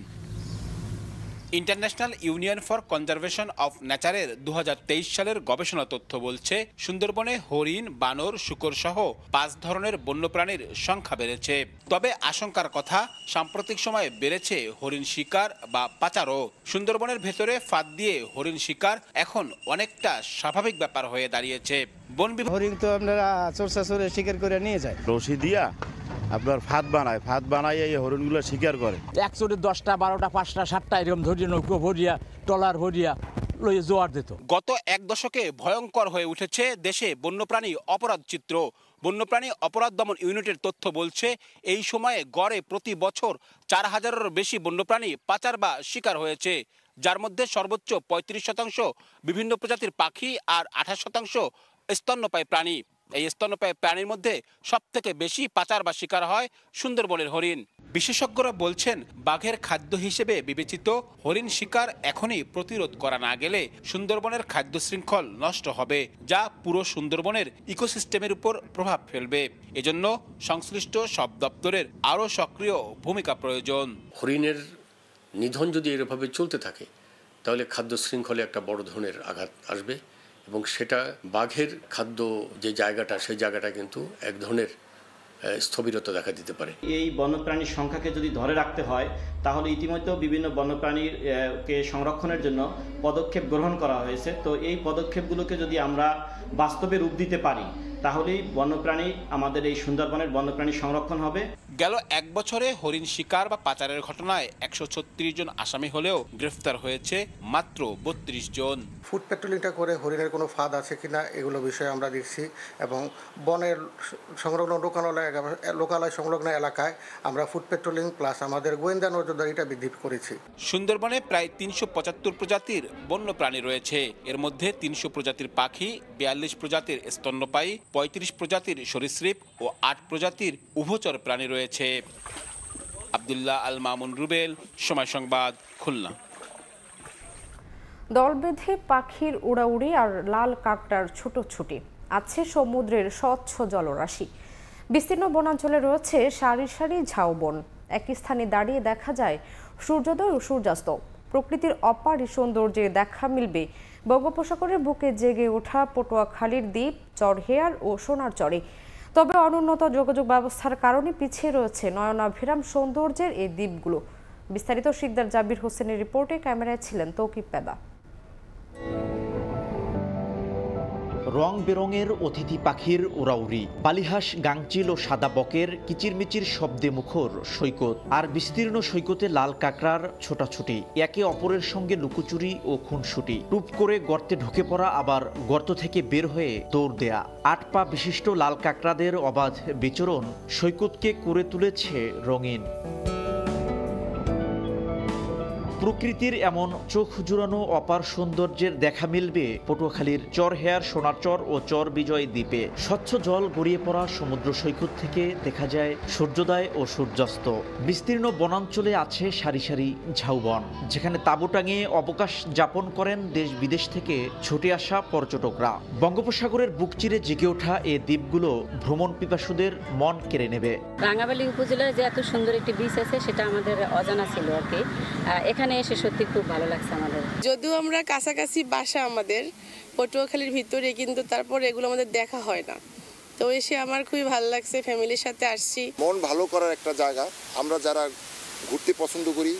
International union for conservation of নেচারের 2023 সালের গবেষণা তথ্য বলছে, সুন্দরবনে হরিণ, বানর, শূকর সহ 5 ধরনের বন্যপ্রাণীর সংখ্যা বেড়েছে। তবে আশঙ্কার কথা, সাম্প্রতিক সময়ে বেড়েছে হরিণ শিকার বা পাচারও। সুন্দরবনের ভেতরে ফাঁদ দিয়ে হরিণ শিকার এখন অনেকটা স্বাভাবিক ব্যাপার হয়ে দাঁড়িয়েছে। বন বিভাগ হরিণ তো আপনারা চোরসা চোরে শিকার করে নিয়ে যায়, রশি দিয়া আপনার ফাঁদ বানায় এই হরিণগুলো শিকার করে। 100 10টা 12টা 5টা 7টা এরকম ধরিয়ে নৌকো ভরিয়া ট্রলার ভরিয়া লইয়ে জোয়ার দিত। গত 1 দশকে ভয়ঙ্কর হয়ে উঠেছে দেশে বন্যপ্রাণী অপরাধ চিত্র। বন্যপ্রাণী অপরাধ দমন ইউনিটের তথ্য বলছে, এই সময়ে গড়ে প্রতি বছর 4000-এরও বেশি বন্যপ্রাণী পাচার বা শিকার হয়েছে, যার মধ্যে সর্বোচ্চ 35% বিভিন্ন প্রজাতির পাখি আর 28% স্তন্যপায়ী প্রাণী। এই স্তন্যপায়ী প্রাণীর মধ্যে সবথেকে বেশি পাচার বা শিকার হয় সুন্দরবনের হরিণ। বিশেষজ্ঞরা বলছেন, বাঘের খাদ্য হিসেবে বিবেচিত হরিণ শিকার এখনই প্রতিরোধ করা না গেলে সুন্দরবনের খাদ্য শৃঙ্খল নষ্ট হবে, যা পুরো সুন্দরবনের ইকোসিস্টেমের উপর প্রভাব ফেলবে। এজন্য সংশ্লিষ্ট সব দপ্তরের আরও সক্রিয় ভূমিকা প্রয়োজন। হরিণের নিধন যদি এভাবে চলতে থাকে তাহলে খাদ্য শৃঙ্খলে একটা বড় ধরনের আঘাত আসবে এবং সেটা বাঘের খাদ্য যে জায়গাটা, সেই জায়গাটা কিন্তু এক ধরনের স্থবিরতা দেখা দিতে পারে। এই বন্যপ্রাণীর সংখ্যাকে যদি ধরে রাখতে হয় তাহলে ইতিমধ্যে বিভিন্ন বন্যপ্রাণীর কে সংরক্ষণের জন্য পদক্ষেপ গ্রহণ করা হয়েছে। তো এই পদক্ষেপগুলোকে যদি আমরা বাস্তবে রূপ দিতে পারি তাহলেই বন্যপ্রাণী আমাদের এই সুন্দরবনের বন্যপ্রাণী সংরক্ষণ হবে। গেল এক বছরে হরিণ শিকার বা পাচারের ঘটনায় 136 জন আসামি হলেও গ্রেফতার হয়েছে মাত্র 32 জন। ফুড পেট্রোলিংটা করে হরিণের কোনো ফাঁদ আছে কিনা এগুলো বিষয়ে আমরা দেখছি এবং বনের সংলগ্ন লোকালয় সংলগ্ন এলাকায় আমরা ফুড পেট্রোলিং প্লাস আমাদের গোয়েন্দা নজরদারিটা বৃদ্ধি করেছি। সুন্দরবনে প্রায় 375 প্রজাতির বন্যপ্রাণী রয়েছে। এর মধ্যে 300 প্রজাতির পাখি, 42 প্রজাতির স্তন্যপায়ী, 35 প্রজাতির সরীসৃপ ও 8 প্রজাতির উভচর প্রাণী রয়েছে। আব্দুল্লাহ আল মামুন রুবেল, সময় সংবাদ, খুলনা। দল বেঁধে পাখির উড়াউড়ি আর লাল কাঁকড়ার ছুটোছুটি, আছে সমুদ্রের স্বচ্ছ জলরাশি। বিস্তীর্ণ বনাঞ্চলে রয়েছে সারি সারি ঝাউবন। একই স্থানে দাঁড়িয়ে দেখা যায় সূর্যোদয় ও সূর্যাস্ত। প্রকৃতির অপার সৌন্দর্যে দেখা মিলবে বঙ্গোপসাগরের বুকে জেগে ওঠা পটুয়াখালীর দ্বীপ চরহেয়ার ও সোনারচরে। তবে অনুন্নত যোগাযোগ ব্যবস্থার কারণে পিছিয়ে রয়েছে নয়নাভিরাম সৌন্দর্যের এই দ্বীপগুলো। বিস্তারিত শিকদার জাবির হোসেনের রিপোর্টে, ক্যামেরায় ছিলেন তৌকিব পেদা। রং বেরঙের অতিথি পাখির উড়াউড়ি, বালিহাঁস, গাংচিল ও সাদা বকের কিচিরমিচির শব্দে মুখর সৈকত, আর বিস্তীর্ণ সৈকতে লাল কাঁকড়ার ছোটাছুটি, একে অপরের সঙ্গে লুকোচুরি ও খুনসুটি, টুপ করে গর্তে ঢুকে পড়া, আবার গর্ত থেকে বের হয়ে দৌড় দেয়া। 8 পা বিশিষ্ট লাল কাঁকড়াদের অবাধ বিচরণ সৈকতকে করে তুলেছে রঙিন। প্রকৃতির এমন চোখ জুড়ানো অপার সৌন্দর্যের দেখা মিলবে পটুয়াখালীর চরহেয়ার, সোনারচর ও চর বিজয় দ্বীপে। স্বচ্ছ জল গড়িয়ে পড়া সমুদ্র সৈকত থেকে দেখা যায় সূর্যোদয় ও সূর্যাস্ত। বিস্তীর্ণ বনাঞ্চলে আছে সারি সারি ঝাউবন, যেখানে তাঁবু টাঙিয়ে অবকাশ যাপন করেন দেশ বিদেশ থেকে ছুটে আসা পর্যটকরা। বঙ্গোপসাগরের বুক চিরে জেগে ওঠা এ দ্বীপগুলো ভ্রমণ পিপাসুদের মন কেড়ে নেবে। রাঙ্গামালী উপজেলায় যে এত সুন্দর একটি বিচ আছে সেটা আমাদের অজানা ছিল আর কি। এখানে এসে সত্যি খুব ভালো লাগছে আমাদের। যদিও আমরা কাছাকাছি বাসা আমাদের পটুয়াখালীর ভিতরে, কিন্তু তারপর এগুলো আমাদের দেখা হয় না। তো এসে আমার খুবই ভালো লাগছে, ফ্যামিলির সাথে আসছি। মন ভালো করার একটা জায়গা। আমরা যারা ঘুরতে পছন্দ করি,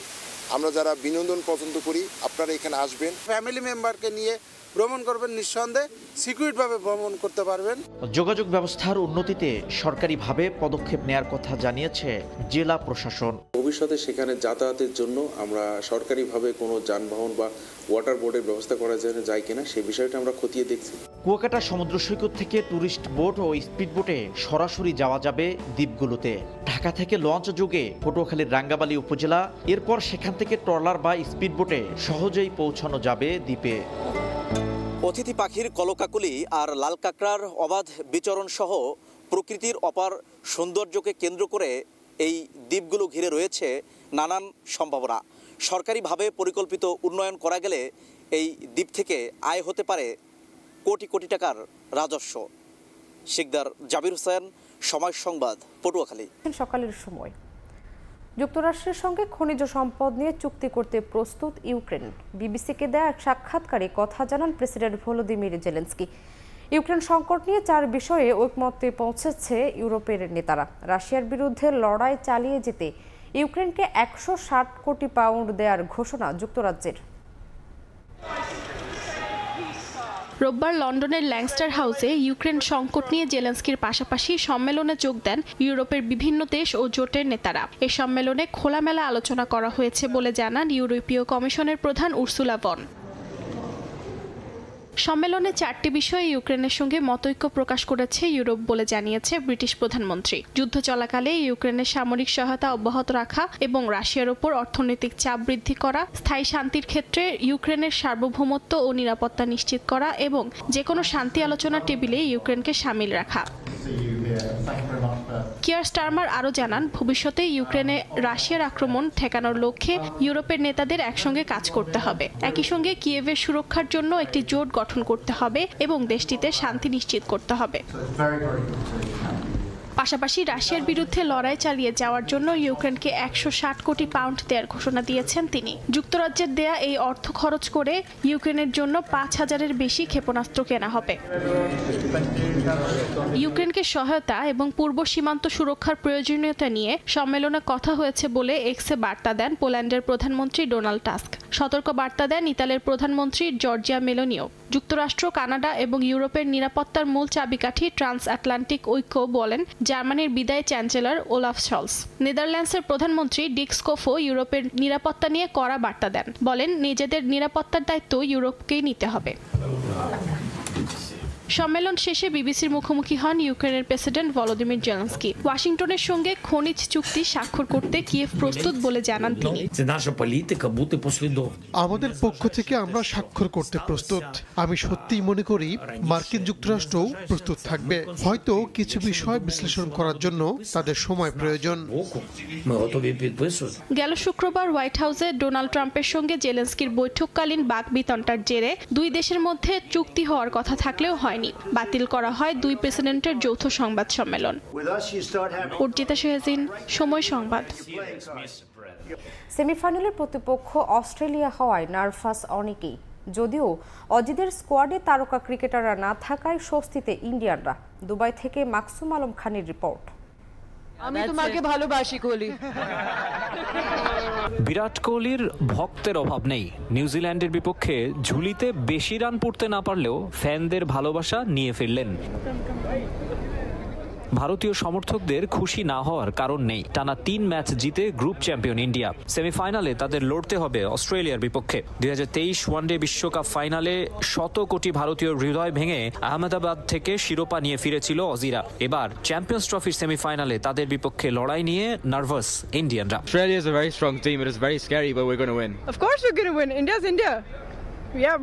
আমরা যারা বিনোদন পছন্দ করি, আপনারা এখানে আসবেন, ফ্যামিলি মেম্বারকে নিয়ে ভ্রমণ করবেন, নিঃসন্দেহে সিকিউরভাবে ভ্রমণ করতে পারবেন। যোগাযোগ ব্যবস্থার উন্নতিতে সরকারিভাবে পদক্ষেপ নেয়ার কথা জানিয়েছে জেলা প্রশাসন। ভবিষ্যতে সেখানে যাতায়াতের জন্য আমরা সরকারিভাবে কোনো যানবাহন বা ওয়াটার বোর্ডের ব্যবস্থা করা যায় কিনা সেই বিষয়টা আমরা খতিয়ে দেখছি। কুয়াকাটা সমুদ্র সৈকত থেকে ট্যুরিস্ট বোট ও স্পিড বোটে সরাসরি যাওয়া যাবে দ্বীপগুলোতে। ঢাকা থেকে লঞ্চ যোগে পটুয়াখালীর রাঙ্গামালী উপজেলা, এরপর সেখান থেকে ট্রলার বা স্পিড বোটে সহজেই পৌঁছানো যাবে দ্বীপে। অতিথি পাখির কলকাকলি আর লাল কাঁকড়ার অবাধ বিচরণ সহ প্রকৃতির অপার সৌন্দর্যকে কেন্দ্র করে এই দ্বীপগুলো ঘিরে রয়েছে নানান সম্ভাবনা। সরকারিভাবে পরিকল্পিত উন্নয়ন করা গেলে এই দ্বীপ থেকে আয় হতে পারে কোটি কোটি টাকার রাজস্ব। শিকদার জাবির হোসেন, সময় সংবাদ, পটুয়াখালী। সকালের সময় যুক্তরাষ্ট্রের সঙ্গে খনিজ সম্পদ নিয়ে চুক্তি করতে প্রস্তুত ইউক্রেন। বিবিসিকে দেয়া এক সাক্ষাৎকারে কথা জানান প্রেসিডেন্ট ভলোদিমির জেলেনস্কি। ইউক্রেন সংকট নিয়ে 4 বিষয়ে ঐকমত্যে পৌঁছেছে ইউরোপের নেতারা। রাশিয়ার বিরুদ্ধে লড়াই চালিয়ে যেতে ইউক্রেনকে 160 কোটি পাউন্ড দেওয়ার ঘোষণা যুক্তরাজ্যের। রোববার লন্ডনের ল্যাংস্টার হাউসে ইউক্রেন সংকট নিয়ে জেলেনস্কির পাশাপাশি সম্মেলনে যোগ দেন ইউরোপের বিভিন্ন দেশ ও জোটের নেতারা। এই সম্মেলনে খোলামেলা আলোচনা করা হয়েছে বলে জানান ইউরোপীয় কমিশনের প্রধান উর্সুলা ভন। সম্মেলনে 4টি বিষয়ে ইউক্রেনের সঙ্গে মতৈক্য প্রকাশ করেছে ইউরোপ বলে জানিয়েছে ব্রিটিশ প্রধানমন্ত্রী। যুদ্ধ চলাকালে ইউক্রেনের সামরিক সহায়তা অব্যাহত রাখা এবং রাশিয়ার ওপর অর্থনৈতিক চাপ বৃদ্ধি করা, স্থায়ী শান্তির ক্ষেত্রে ইউক্রেনের সার্বভৌমত্ব ও নিরাপত্তা নিশ্চিত করা এবং যে কোনো শান্তি আলোচনার টেবিলে ইউক্রেনকে শামিল রাখা। কিয়ার স্টারমার আরও জানান, ভবিষ্যতে ইউক্রেনে রাশিয়ার আক্রমণ ঠেকানোর লক্ষ্যে ইউরোপের নেতাদের একসঙ্গে কাজ করতে হবে। একই সঙ্গে কিয়েভের সুরক্ষার জন্য একটি জোট গঠন করতে হবে এবং দেশটিতে শান্তি নিশ্চিত করতে হবে। পাশাপাশি রাশিয়ার বিরুদ্ধে লড়াই চালিয়ে যাওয়ার জন্য ইউক্রেনকে 160 কোটি পাউন্ড দেওয়ার ঘোষণা দিয়েছেন তিনি। যুক্তরাজ্যের দেয়া এই অর্থ খরচ করে ইউক্রেনের জন্য 5000-এর বেশি ক্ষেপণাস্ত্র কেনা হবে। ইউক্রেনকে সহায়তা এবং পূর্ব সীমান্ত সুরক্ষার প্রয়োজনীয়তা নিয়ে সম্মেলনে কথা হয়েছে বলে এক্সে বার্তা দেন পোল্যান্ডের প্রধানমন্ত্রী ডোনাল্ড টাস্ক। সতর্ক বার্তা দেন ইতালির প্রধানমন্ত্রী জর্জিয়া মেলোনিও। যুক্তরাষ্ট্র, কানাডা এবং ইউরোপের নিরাপত্তার মূল চাবিকাঠি ট্রান্স আটলান্টিক ঐক্য বলেন জার্মানির বিদায়ী চ্যান্সেলর ওলাফ শলস। নেদারল্যান্ডসের প্রধানমন্ত্রী ডিক স্কোফো ইউরোপের নিরাপত্তা নিয়ে কড়া বার্তা দেন, বলেন নিজেদের নিরাপত্তার দায়িত্ব ইউরোপকেই নিতে হবে। সম্মেলন শেষে বিবিসির মুখোমুখি হন ইউক্রেনের প্রেসিডেন্ট ভলোদিমির জেলেনস্কি। ওয়াশিংটনের সঙ্গে খনিজ চুক্তি স্বাক্ষর করতে কিয়েভ প্রস্তুত বলে জানান তিনি। আমাদের পক্ষ থেকে আমরা স্বাক্ষর করতে প্রস্তুত। আমি সত্যিই মনে করি মার্কিন যুক্তরাষ্ট্রও প্রস্তুত থাকবে। হয়তো কিছু বিষয় বিশ্লেষণ করার জন্য তাদের সময় প্রয়োজন। গেল শুক্রবার হোয়াইট হাউসে ডোনাল্ড ট্রাম্পের সঙ্গে জেলেনস্কির বৈঠককালীন বাকবিতণ্ডার জেরে দুই দেশের মধ্যে চুক্তি হওয়ার কথা থাকলেও হয়নি। বাতিল করা হয় দুই প্রেসিডেন্টের যৌথ সংবাদ সম্মেলন। অর্জিতা শেহজিন, সময় সংবাদ। সেমিফাইনালের প্রতিপক্ষ অস্ট্রেলিয়া হওয়ায় নার্ভাস অনেকেই। যদিও অজিদের স্কোয়াডে তারকা ক্রিকেটাররা না থাকায় স্বস্তিতে ইন্ডিয়ানরা। দুবাই থেকে মাকসুম আলম খানের রিপোর্ট। আমি তোমাকে ভালোবাসি কোহলি। বিরাট কোহলির ভক্তের অভাব নেই। নিউজিল্যান্ডের বিপক্ষে ঝুলিতে বেশি রান পড়তে না পারলেও ফ্যানদের ভালোবাসা নিয়ে ফিরলেন। ভারতীয় সমর্থকদের খুশি না হওয়ার কারণ নেই। টানা 3 ম্যাচ জিতে গ্রুপ চ্যাম্পিয়ন ইন্ডিয়া। সেমিফাইনালে তাদের লড়তে হবে অস্ট্রেলিয়ার বিপক্ষে। 2023 ওয়ানডে বিশ্বকাপ ফাইনালে 100 কোটি ভারতীয় হৃদয় ভেঙে আহমেদাবাদ থেকে শিরোপা নিয়ে ফিরেছিল অজিরা। এবার চ্যাম্পিয়ন্স ট্রফির সেমিফাইনালে তাদের বিপক্ষে লড়াই নিয়ে nervous ইন্ডিয়ানরা। Australia is a very strong team. It is very scary, but we're going to win. Of course we're going to win. India's India. Yeah.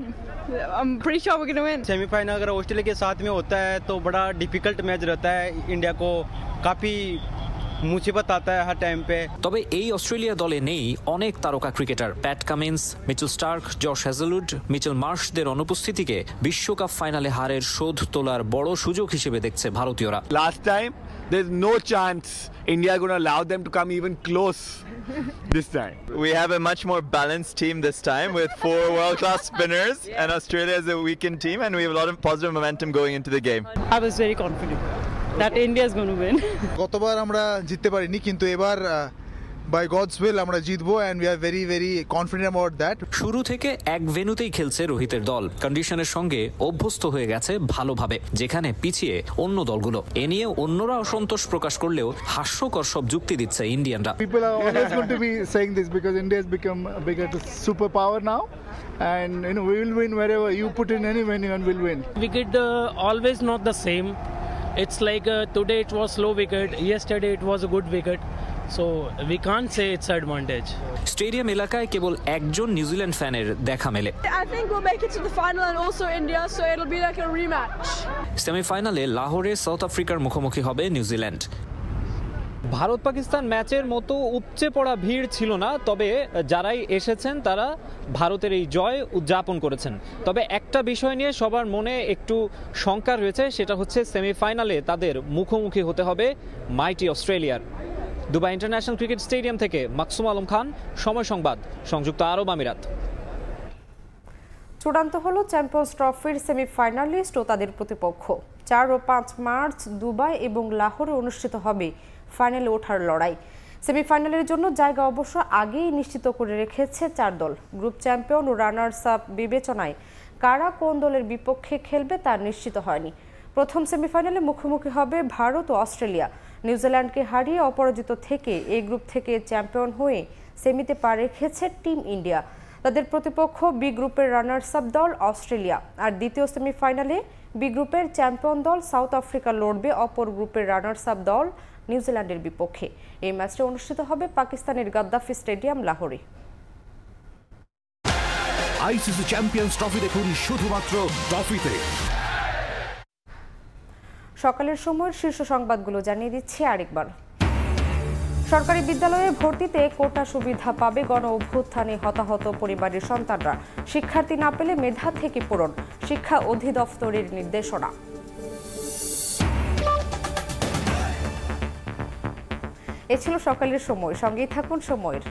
I'm pretty sure we're going to win. Semifinal अगर Australia के साथ में होता है तो बड़ा difficult match रहता है। इंडिया को काफी मुसीबत आता है हर टाइम पे। তবে এই অস্ট্রেলিয়া দলে নেই অনেক তারকা ক্রিকেটার। Pat Cummins, Mitchell Starc, Josh Hazlewood, Mitchell মার্শদের অনুপস্থিতিকে বিশ্বকাপ ফাইনালে হারের শোধ তোলার বড় সুযোগ হিসেবে দেখছে ভারতীয়রা। Last time there's no chance India are going to allow them to come even close this time. We have a much more balanced team this time with 4 world-class spinners, and Australia is a weakened team, and we have a lot of positive momentum going into the game. I was very confident that India is going to win. গতবার আমরা জিততে পারিনি, কিন্তু এবার by God's will আমরা জিতবো, and we are very very confident about that. শুরু থেকে এক ভেন্যুতেই খেলছে রোহিতের দল। কন্ডিশনের সঙ্গে অভ্যস্ত হয়ে গেছে ভালোভাবে, যেখানে পিছিয়ে অন্য দলগুলো। এ নিয়ে অন্যরা অসন্তোষ প্রকাশ করলেও হাস্যকর সব যুক্তি দিচ্ছে ইন্ডিয়ানরা। People are always going to be saying this because India has become a bigger superpower now, and you know we will win wherever you put in any venue, and we'll win. Wicket always not the same. It's like today it was slow wicket, yesterday it was a good wicket. So we can't say it's advantage. Stadium এলাকায় কেবল একজন New Zealand ফ্যানের দেখা মেলে। I think we'll make it to the final and also India, so it'll be like a rematch. সেমিফাইনালে লাহোরে south আফ্রিকার মুখোমুখি হবে নিউজিল্যান্ড। ভারত পাকিস্তান ম্যাচের মতো উপচে পড়া ভিড় ছিল না, তবে যারাই এসেছেন তারা ভারতের এই জয় উদযাপন করেছেন। তবে একটা বিষয় নিয়ে সবার মনে একটু শঙ্কা রয়েছে, সেটা হচ্ছে সেমিফাইনালে তাদের মুখোমুখি হতে হবে মাইটি অস্ট্রেলিয়ার। দুবাই ইন্টারন্যাশনাল ক্রিকেট স্টেডিয়াম থেকে মাকসুম আলম খান, সময় সংবাদ, সংযুক্ত আরব আমিরাত। চূড়ান্ত হলো চ্যাম্পিয়ন্স ট্রফির সেমিফাইনালিস্ট ও তাদের প্রতিপক্ষ। 4 ও 5 মার্চ দুবাই এবং লাহোরে অনুষ্ঠিত হবে ফাইনালে ওঠার লড়াই। সেমিফাইনালের জন্য জায়গা অবশ্য আগেই নিশ্চিত করে রেখেছে 4 দল। গ্রুপ চ্যাম্পিয়ন ও রানার্স আপ বিবেচনায় কারা কোন দলের বিপক্ষে খেলবে তা নিশ্চিত হয়নি। প্রথম সেমিফাইনালে মুখোমুখি হবে ভারত ও অস্ট্রেলিয়া। নিউজিল্যান্ডকে হারিয়ে অপরাজিত থেকে এই গ্রুপ থেকে চ্যাম্পিয়ন হয়ে সেমিতে পা রেখেছে টিম ইন্ডিয়া। তাদের প্রতিপক্ষ বি গ্রুপের রানার্স আপ দল অস্ট্রেলিয়া। আর দ্বিতীয় সেমিফাইনালে বি গ্রুপের চ্যাম্পিয়ন দল সাউথ আফ্রিকা লড়বে অপর গ্রুপের রানার্স আপ দল নিউজিল্যান্ডের বিপক্ষে। এই ম্যাচটি অনুষ্ঠিত হবে পাকিস্তানের গাদ্দাফি স্টেডিয়াম লাহোরে। আইসিসি চ্যাম্পিয়ন্স ট্রফি দেখুন শুধুমাত্র ট্রফিতে। সকালের সময়ের শীর্ষ সংবাদগুলো জানিয়ে দিচ্ছি আরেকবার। সরকারি বিদ্যালয়ে ভর্তিতে কোটা সুবিধা পাবে গণ অভ্যুত্থানে হতাহত পরিবারের সন্তানরা। শিক্ষার্থী না পেলে মেধা থেকে পূরণ, শিক্ষা অধিদপ্তরের নির্দেশনা। এ ছিল সকালের সময়, সঙ্গেই থাকুন সময়ের।